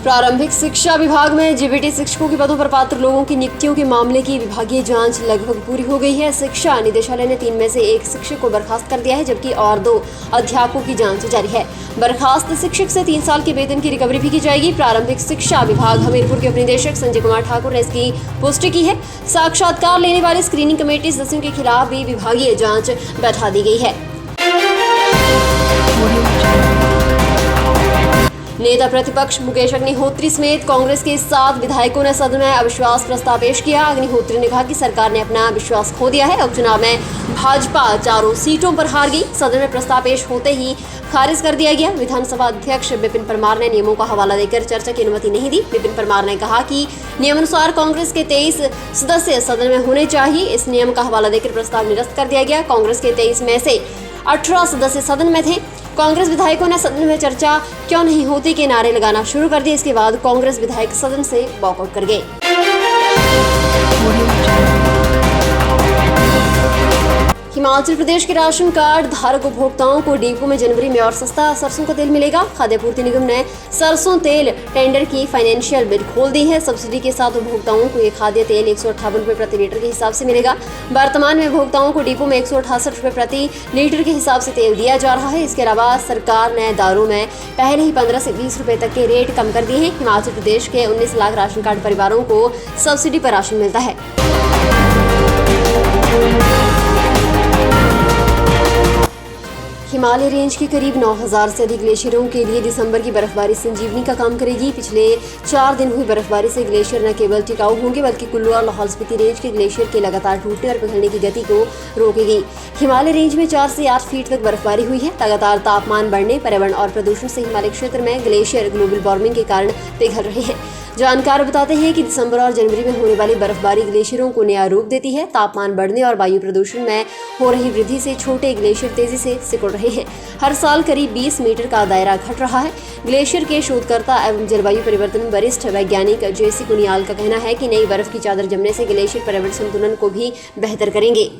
प्रारंभिक शिक्षा विभाग में जेबीटी शिक्षकों के पदों पर पात्र लोगों की नियुक्तियों के मामले की विभागीय जांच लगभग पूरी हो गई है। शिक्षा निदेशालय ने 3 में से 1 शिक्षक को बर्खास्त कर दिया है, जबकि और 2 अध्यापकों की जांच जारी है। बर्खास्त शिक्षक से 3 साल के वेतन की रिकवरी भी की जाएगी। प्रारंभिक शिक्षा विभाग हमीरपुर के उपनिदेशक संजय कुमार ठाकुर ने इसकी पुष्टि की है। साक्षात्कार लेने वाली स्क्रीनिंग कमेटी सदस्यों के खिलाफ भी विभागीय जांच बैठा दी गई है। नेता प्रतिपक्ष मुकेश अग्निहोत्री समेत कांग्रेस के 7 विधायकों ने सदन में अविश्वास प्रस्ताव पेश किया। अग्निहोत्री ने कहा कि सरकार ने अपना विश्वास खो दिया है। उपचुनाव में भाजपा 4 सीटों पर हार गई। सदन में प्रस्ताव पेश होते ही खारिज कर दिया गया। विधानसभा अध्यक्ष विपिन परमार ने नियमों का हवाला देकर चर्चा की अनुमति नहीं दी। विपिन परमार ने कहा कि नियमानुसार कांग्रेस के 23 सदस्य सदन में होने चाहिए। इस नियम का हवाला देकर प्रस्ताव निरस्त कर दिया गया। कांग्रेस के 23 में से 18 सदस्य सदन में थे। कांग्रेस विधायकों ने सदन में चर्चा क्यों नहीं होती के नारे लगाना शुरू कर दिए। इसके बाद कांग्रेस विधायक सदन से वॉकआउट कर गए। हिमाचल प्रदेश के राशन कार्ड धारक उपभोक्ताओं को डिपो में जनवरी में और सस्ता सरसों का तेल मिलेगा। खाद्य आपूर्ति निगम ने सरसों तेल टेंडर की फाइनेंशियल बिड खोल दी है। सब्सिडी के साथ उपभोक्ताओं को ये खाद्य तेल 158 रुपये प्रति लीटर के हिसाब से मिलेगा। वर्तमान में उपभोक्ताओं को डिपो में 168 रुपये प्रति लीटर के हिसाब से तेल दिया जा रहा है। इसके अलावा सरकार ने दारों में पहले ही 15 से 20 रुपये तक के रेट कम कर दिए हैं। हिमाचल प्रदेश के 19 लाख राशन कार्ड परिवारों को सब्सिडी पर राशन मिलता है। हिमालय रेंज के करीब 9000 से अधिक ग्लेशियरों के लिए दिसंबर की बर्फबारी संजीवनी का काम करेगी। पिछले 4 दिन हुई बर्फबारी से ग्लेशियर न केवल टिकाऊ होंगे बल्कि कुल्लू और लाहौल स्पीति रेंज के ग्लेशियर के लगातार टूटने और पिघलने की गति को रोकेगी। हिमालय रेंज में 4 से 8 फीट तक बर्फबारी हुई है। लगातार तापमान बढ़ने, पर्यावरण और प्रदूषण से हिमालय क्षेत्र में ग्लेशियर ग्लोबल वार्मिंग के कारण पिघल रहे हैं। जानकार बताते हैं कि दिसंबर और जनवरी में होने वाली बर्फबारी ग्लेशियरों को नया रूप देती है। तापमान बढ़ने और वायु प्रदूषण में हो रही वृद्धि से छोटे ग्लेशियर तेजी से सिकुड़ रहे हैं। हर साल करीब 20 मीटर का दायरा घट रहा है। ग्लेशियर के शोधकर्ता एवं जलवायु परिवर्तन वरिष्ठ वैज्ञानिक जेसी कुनियाल का कहना है कि नई बर्फ की चादर जमने से ग्लेशियर पर्यावरण संतुलन को भी बेहतर करेंगे।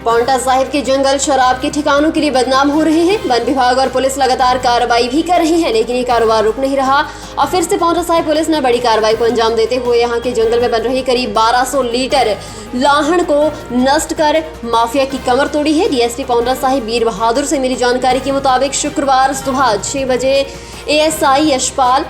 पांवटा साहिब के जंगल शराब के ठिकानों के लिए बदनाम हो रहे हैं। वन विभाग और पुलिस लगातार कार्रवाई भी कर रही है, लेकिन ये कारोबार रुक नहीं रहा। और फिर से पांवटा साहिब पुलिस ने बड़ी कार्रवाई को अंजाम देते हुए यहां के जंगल में बन रही करीब 1200 लीटर लाहण को नष्ट कर माफिया की कमर तोड़ी है। डीएसपी पांवटा साहिब वीर बहादुर से मिली जानकारी के मुताबिक शुक्रवार सुबह 6 बजे एएसआई यशपाल,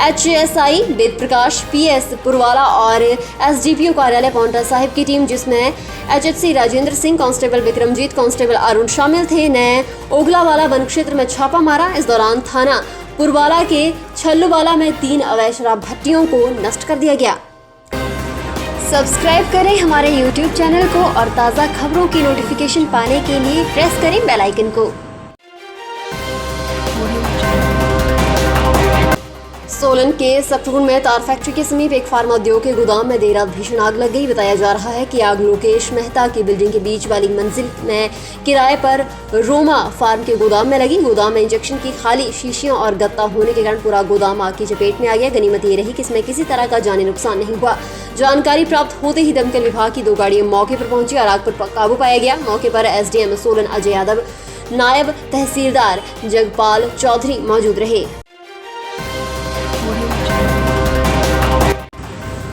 एचएसआई वेद प्रकाश, पीएस पुरवाला और एसडीपीओ कार्यालय पांवटा साहिब की टीम, जिसमें एचएचसी राजेंद्र सिंह, कांस्टेबल विक्रमजीत, कांस्टेबल अरुण शामिल थे, ने ओगलावाला वन क्षेत्र में छापा मारा। इस दौरान थाना पुरवाला के छल्लूवाला में 3 अवैध शराब भट्टियों को नष्ट कर दिया गया। सब्सक्राइब करें हमारे YouTube चैनल को और ताज़ा खबरों की नोटिफिकेशन पाने के लिए प्रेस करें बेल आइकन को। सोलन के सप्तपुर में तार फैक्ट्री के समीप एक फार्मा उद्योग के गोदाम में देर रात भीषण आग लग गई। बताया जा रहा है कि आग लोकेश मेहता की बिल्डिंग के बीच वाली मंजिल में किराए पर रोमा फार्म के गोदाम में लगी। गोदाम में इंजेक्शन की खाली शीशियां और गत्ता होने के कारण पूरा गोदाम आग की चपेट में आ गया। गनीमत ये रही कि इसमें किसी तरह का जानी नुकसान नहीं हुआ। जानकारी प्राप्त होते ही दमकल विभाग की 2 गाड़ियां मौके पर पहुंची और आग पर काबू पाया गया। मौके पर एसडीएम सोलन अजय यादव, नायब तहसीलदार जगपाल चौधरी मौजूद रहे।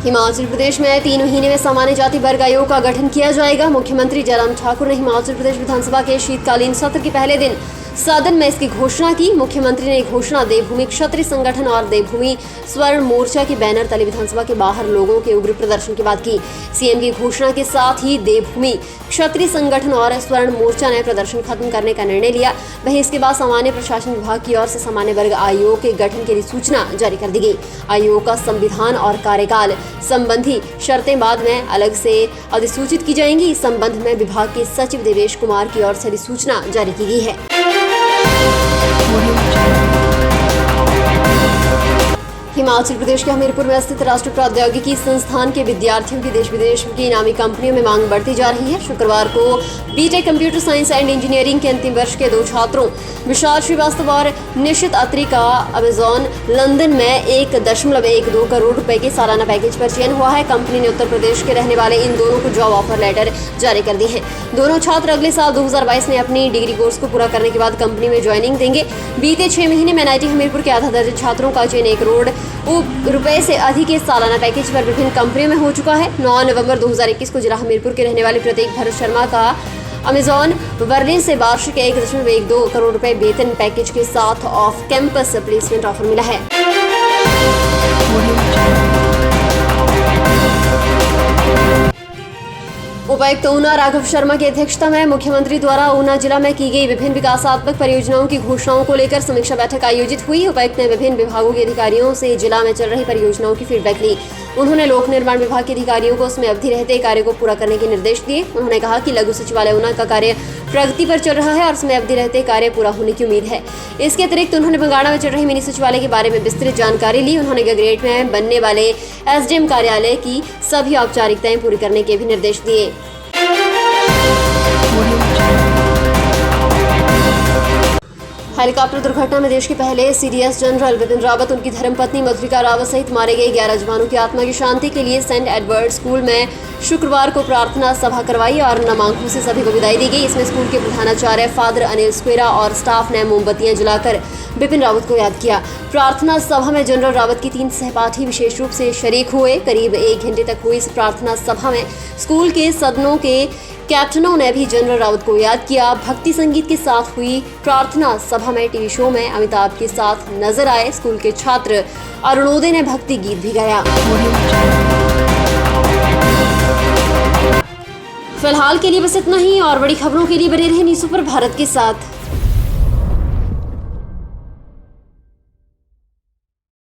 हिमाचल प्रदेश में 3 महीने में सामान्य जाति वर्ग आयोग का गठन किया जाएगा। मुख्यमंत्री जयराम ठाकुर ने हिमाचल प्रदेश विधानसभा के शीतकालीन सत्र के पहले दिन सदन में इसकी घोषणा की। मुख्यमंत्री ने घोषणा देवभूमि क्षत्रिय संगठन और देवभूमि स्वर्ण मोर्चा के बैनर तले विधानसभा के बाहर लोगों के उग्र प्रदर्शन के बाद की। सीएम की घोषणा के साथ ही देवभूमि क्षत्रिय संगठन और स्वर्ण मोर्चा ने प्रदर्शन खत्म करने का निर्णय लिया। वहीं इसके बाद सामान्य प्रशासन विभाग की ओर से सामान्य वर्ग आयोग के गठन की अधिसूचना जारी कर दी गई। आयोग का संविधान और कार्यकाल संबंधी शर्तें बाद में अलग से अधिसूचित की जाएंगी। इस संबंध में विभाग के सचिव देवेश कुमार की ओर से अधिसूचना जारी की गई है। हिमाचल प्रदेश के हमीरपुर में स्थित राष्ट्रीय प्रौद्योगिकी संस्थान के विद्यार्थियों की देश विदेश की नामी कंपनियों में मांग बढ़ती जा रही है। शुक्रवार को BTech computer science and engineering के अंतिम वर्ष के 2 छात्रों विशाल श्रीवास्तव और निशित अत्री का अमेजॉन लंदन में 1.12 करोड़ रुपए के सालाना पैकेज पर चयन हुआ है। कंपनी ने उत्तर प्रदेश के रहने वाले इन दोनों को जॉब ऑफर लेटर जारी कर दिए हैं। दोनों छात्र अगले साल 2022 में अपनी डिग्री कोर्स को पूरा करने के बाद कंपनी में ज्वाइनिंग देंगे। बीते 6 महीने में एनआईटी हमीरपुर के आधा दर्जन छात्रों का चयन 1 करोड़ रुपए से अधिक के सालाना पैकेज पर विभिन्न कंपनियों में हो चुका है। 9 नवंबर 2021 को जिला हमीरपुर के रहने वाले प्रतीक भरत शर्मा का अमेजॉन बर्लिन से वार्षिक 1.12 करोड़ रुपए वेतन पैकेज के साथ ऑफ कैंपस प्लेसमेंट ऑफर मिला है। उपायुक्त ऊना राघव शर्मा की अध्यक्षता में मुख्यमंत्री द्वारा ऊना जिला में की गई विभिन्न विकासात्मक परियोजनाओं की घोषणाओं को लेकर समीक्षा बैठक आयोजित हुई। उपायुक्त ने विभिन्न विभागों के अधिकारियों से जिला में चल रही परियोजनाओं की फीडबैक ली। उन्होंने लोक निर्माण विभाग के अधिकारियों को उसमें अवधि रहते कार्य को पूरा करने के निर्देश दिए। उन्होंने कहा कि लघु सचिवालय ऊना का कार्य प्रगति पर चल रहा है और उसमें अवधि रहते कार्य पूरा होने की उम्मीद है। इसके अतिरिक्त उन्होंने बंगाणा में चल रही मिनी सचिवालय के बारे में विस्तृत जानकारी ली। उन्होंने गगरेट में बनने वाले एसडीएम कार्यालय की सभी औपचारिकताएं पूरी करने के भी निर्देश दिए। हेलीकॉप्टर दुर्घटना में देश के पहले सीडीएस जनरल बिपिन रावत, उनकी धर्मपत्नी मधुरिका रावत सहित मारे गए 11 जवानों की आत्मा की शांति के लिए सेंट एडवर्ड स्कूल में शुक्रवार को प्रार्थना सभा करवाई और नामांकन से सभी को विदाई दी गई। इसमें स्कूल के प्रधानाचार्य फादर अनिल स्क्वेरा और स्टाफ ने मोमबत्तियां जलाकर बिपिन रावत को याद किया। प्रार्थना सभा में जनरल रावत की 3 सहपाठी विशेष रूप से शरीक हुए। करीब 1 घंटे तक हुई इस प्रार्थना सभा में स्कूल के सदनों के कैप्टनों ने भी जनरल रावत को याद किया। भक्ति संगीत के साथ हुई प्रार्थना सभा में टीवी शो में अमिताभ के साथ नजर आए स्कूल के छात्र अरुणोदय ने भक्ति गीत भी गाया। फिलहाल के लिए बस इतना ही और बड़ी खबरों के लिए बने रहे न्यूज़ सुपर भारत के साथ।